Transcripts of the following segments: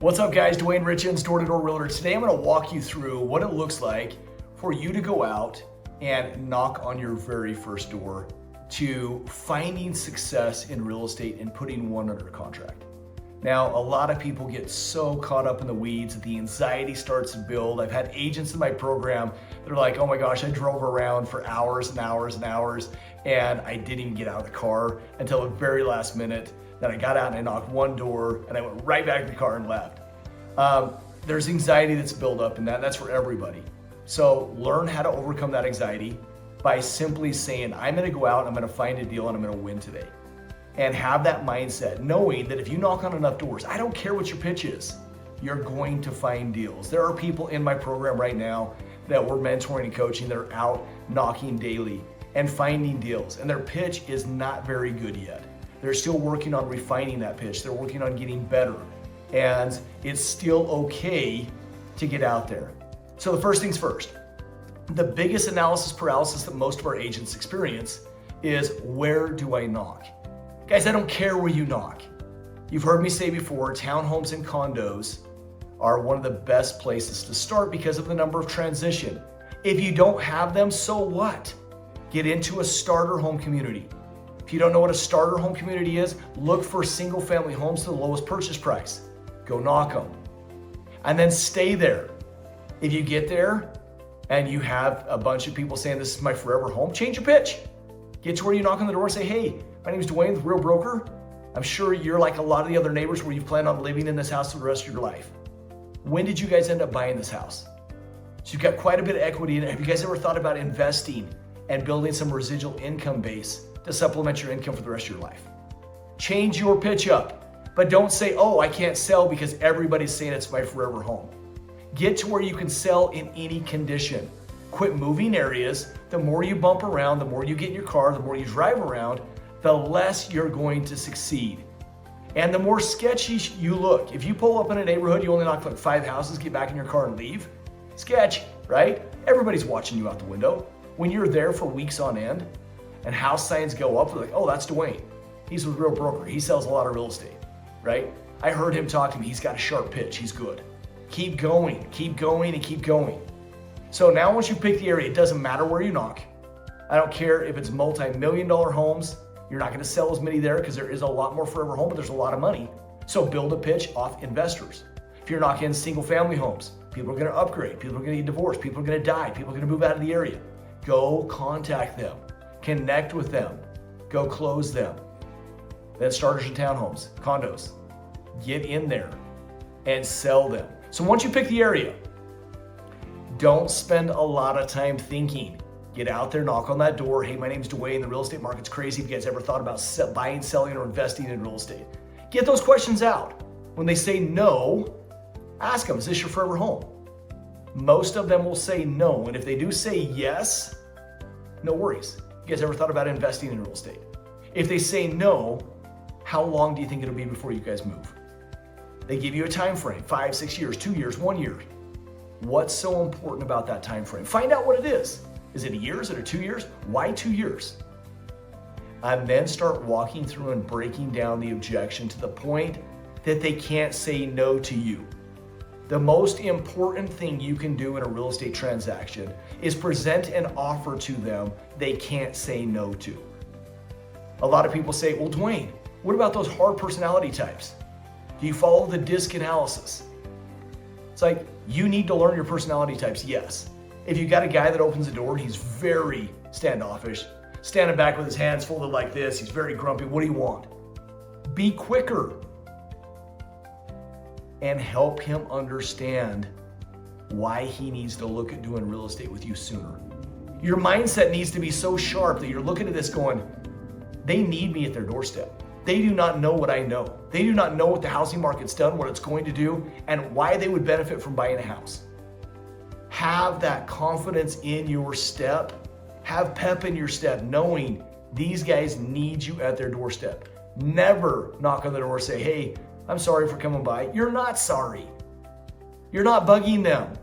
What's up, guys? Dwayne Richens, door-to-door realtor. Today I'm going to walk you through what it looks like for you to go out and knock on your very first door to finding success in real estate and putting one under contract. Now, a lot of people get so caught up in the weeds that the anxiety starts to build. I've had agents in my program that are like, oh my gosh, I drove around for hours and hours and hours and I didn't even get out of the car until the very last minute. Then I got out and I knocked one door and I went right back to the car and left. There's anxiety that's built up in that. That's for everybody. So learn how to overcome that anxiety by simply saying, I'm going to go out, I'm going to find a deal, and I'm going to win today. And have that mindset, knowing that if you knock on enough doors, I don't care what your pitch is, you're going to find deals. There are people in my program right now that we're mentoring and coaching that are out knocking daily and finding deals, and their pitch is not very good yet. They're still working on refining that pitch. They're working on getting better. And it's still okay to get out there. So the first things first, the biggest analysis paralysis that most of our agents experience is, where do I knock? Guys, I don't care where you knock. You've heard me say before, townhomes and condos are one of the best places to start because of the number of transition. If you don't have them, so what? Get into a starter home community. If you don't know what a starter home community is, look for single family homes to the lowest purchase price. Go knock them. And then stay there. If you get there and you have a bunch of people saying this is my forever home, change your pitch. Get to where you knock on the door and say, hey, my name is Dwayne, the Real Broker. I'm sure you're like a lot of the other neighbors where you plan on living in this house for the rest of your life. When did you guys end up buying this house? So you've got quite a bit of equity in it. Have you guys ever thought about investing and building some residual income base to supplement your income for the rest of your life? Change your pitch up, but don't say, oh, I can't sell because everybody's saying it's my forever home. Get to where you can sell in any condition. Quit moving areas. The more you bump around, the more you get in your car, the more you drive around, the less you're going to succeed. And the more sketchy you look. If you pull up in a neighborhood, you only knock like 5 houses, get back in your car and leave. Sketch, right? Everybody's watching you out the window. When you're there for weeks on end and house signs go up, they're like, oh, that's Dwayne. He's a real broker. He sells a lot of real estate, right? I heard him talk to me. He's got a sharp pitch. He's good. Keep going, and keep going. So now once you pick the area, it doesn't matter where you knock. I don't care if it's multi-million-dollar homes. You're not going to sell as many there because there is a lot more forever home, but there's a lot of money. So build a pitch off investors. If you're knocking single family homes, people are going to upgrade. People are going to get divorced. People are going to die. People are going to move out of the area. Go contact them. Connect with them. Go close them. Then starters and townhomes, condos. Get in there and sell them. So once you pick the area, don't spend a lot of time thinking. Get out there, knock on that door. Hey, my name's Dwayne. The real estate market's crazy. Have you guys ever thought about buying, selling, or investing in real estate? Get those questions out. When they say no, ask them, is this your forever home? Most of them will say no. And if they do say yes, no worries. You guys ever thought about investing in real estate? If they say no, how long do you think it'll be before you guys move? They give you a time frame, 5, 6 years, 2 years, 1 year. What's so important about that time frame? Find out what it is. Is it a year? Is it 2 years? Why 2 years? And then start walking through and breaking down the objection to the point that they can't say no to you. The most important thing you can do in a real estate transaction is present an offer to them they can't say no to. A lot of people say, well, Dwayne, what about those hard personality types? Do you follow the DISC analysis? It's like, you need to learn your personality types, yes. If you got a guy that opens the door and he's very standoffish, standing back with his hands folded like this, he's very grumpy, what do you want? Be quicker and help him understand why he needs to look at doing real estate with you sooner. Your mindset needs to be so sharp that you're looking at this going, they need me at their doorstep. They do not know what I know. They do not know what the housing market's done, what it's going to do, and why they would benefit from buying a house. Have that confidence in your step. Have pep in your step, knowing these guys need you at their doorstep. Never knock on the door and say, hey, I'm sorry for coming by. You're not sorry. You're not bugging them.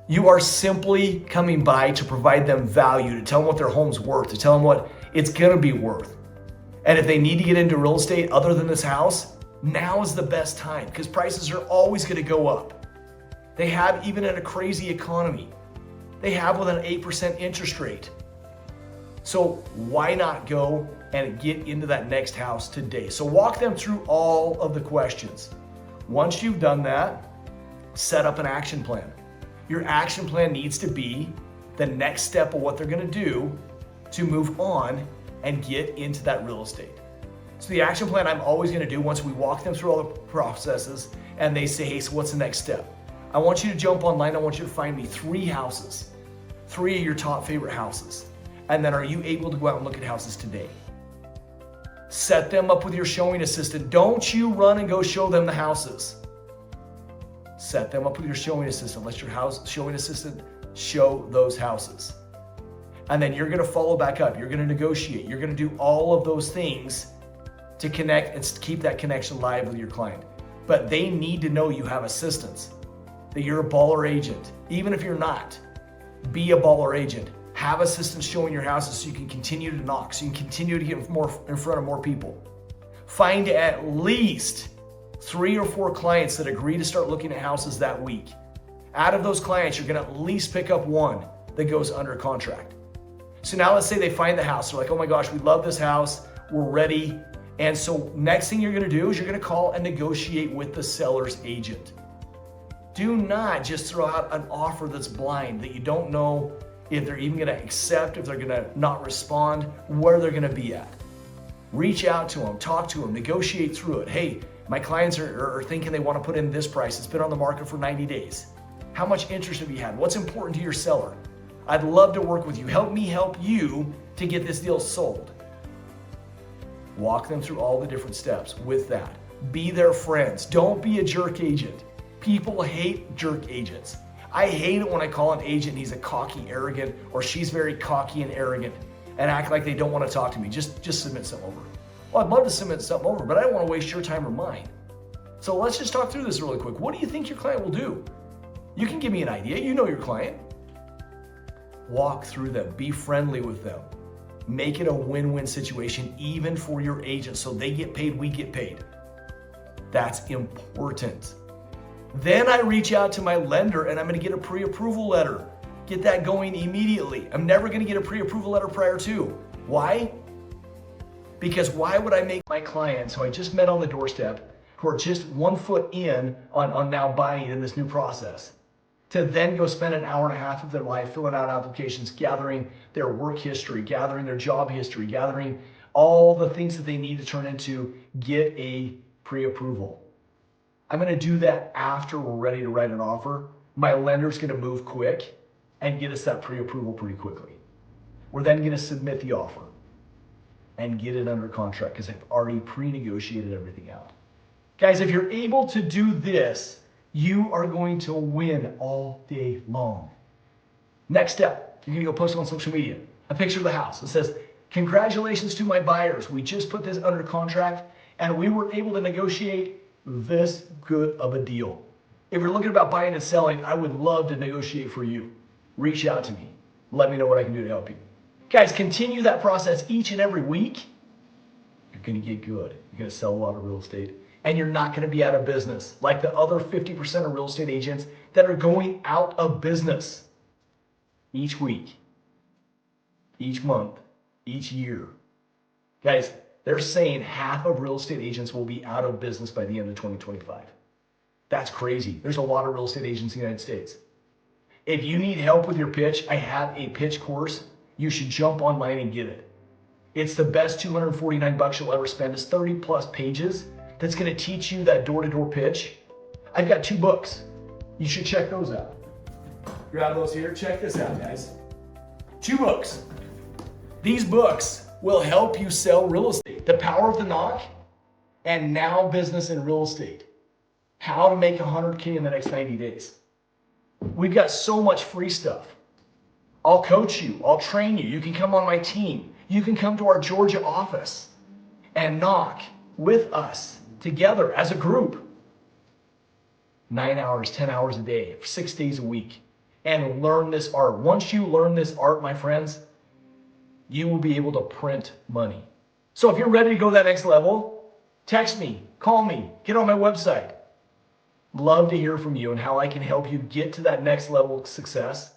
You are simply coming by to provide them value, to tell them what their home's worth, to tell them what it's gonna be worth. And if they need to get into real estate other than this house, Now is the best time because prices are always going to go up. They have even in a crazy economy. They have with an 8% interest rate. So why not go and get into that next house today? So walk them through all of the questions. Once you've done that, set up an action plan. Your action plan needs to be the next step of what they're going to do to move on and get into that real estate. So the action plan I'm always going to do once we walk them through all the processes and they say, hey, so what's the next step? I want you to jump online. I want you to find me 3 houses, 3 of your top favorite houses. And then are you able to go out and look at houses today? Set them up with your showing assistant. Don't you run and go show them the houses. Set them up with your showing assistant. Let your showing assistant show those houses. And then you're going to follow back up. You're going to negotiate. You're going to do all of those things to connect and keep that connection live with your client. But they need to know you have assistance, that you're a baller agent. Even if you're not, be a baller agent. Have assistants showing your houses so you can continue to knock, so you can continue to get more in front of more people. Find at least 3 or 4 clients that agree to start looking at houses that week. Out of those clients, you're going to at least pick up 1 that goes under contract. So now let's say they find the house. They're like, oh my gosh, we love this house. We're ready. And so next thing you're going to do is you're going to call and negotiate with the seller's agent. Do not just throw out an offer that's blind, that you don't know if they're even going to accept, if they're going to not respond, where they're going to be at. Reach out to them, talk to them, negotiate through it. Hey, my clients are thinking they want to put in this price. It's been on the market for 90 days. How much interest have you had? What's important to your seller? I'd love to work with you. Help me help you to get this deal sold. Walk them through all the different steps with that. Be their friends. Don't be a jerk agent. People hate jerk agents. I hate it when I call an agent and he's a cocky, arrogant, or she's very cocky and arrogant and act like they don't want to talk to me. Just submit something over. Well, I'd love to submit something over, but I don't want to waste your time or mine. So let's just talk through this really quick. What do you think your client will do? You can give me an idea. You know your client. Walk through them. Be friendly with them. Make it a win-win situation, even for your agent. So they get paid, we get paid. That's important. Then I reach out to my lender and I'm going to get a pre-approval letter. Get that going immediately. I'm never going to get a pre-approval letter prior to. Why? Because why would I make my clients who I just met on the doorstep, who are just 1 foot in on now buying in this new process, to then go spend an hour and a half of their life filling out applications, gathering their work history, gathering their job history, gathering all the things that they need to turn into get a pre-approval. I'm going to do that after we're ready to write an offer. My lender's going to move quick and get us that pre-approval pretty quickly. We're then going to submit the offer and get it under contract because I've already pre-negotiated everything out. Guys, if you're able to do this, you are going to win all day long. Next step, you're going to go post it on social media. A picture of the house. It says, congratulations to my buyers. We just put this under contract and we were able to negotiate this good of a deal. If you're looking about buying and selling, I would love to negotiate for you. Reach out to me. Let me know what I can do to help you. Guys, continue that process each and every week. You're going to get good. You're going to sell a lot of real estate. And you're not going to be out of business like the other 50% of real estate agents that are going out of business each week, each month, each year. Guys, they're saying half of real estate agents will be out of business by the end of 2025. That's crazy. There's a lot of real estate agents in the United States. If you need help with your pitch, I have a pitch course. You should jump online and get it. It's the best $249 you'll ever spend. It's 30 plus pages that's going to teach you that door-to-door pitch. I've got 2 books. You should check those out. Grab those here. Check this out, guys. 2 books. These books will help you sell real estate. The Power of the Knock and Now Business in Real Estate. How to make $100K in the next 90 days. We've got so much free stuff. I'll coach you. I'll train you. You can come on my team. You can come to our Georgia office and knock with us together as a group. 9 hours, 10 hours a day, 6 days a week, and learn this art. Once you learn this art, my friends, you will be able to print money. So if you're ready to go to that next level, Text me, call me, get on my website. Love to hear from you and how I can help you get to that next level of success.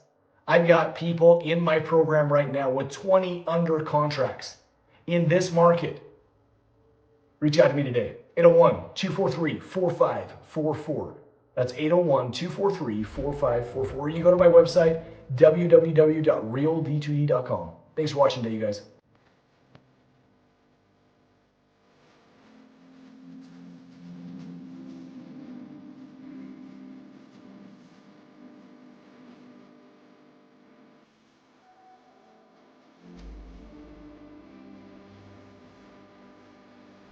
I've got people in my program right now with 20 under contracts in this market. Reach out to me today. 801-243-4544. That's 801-243-4544. You go to my website, www.reald2e.com. Thanks for watching today, you guys.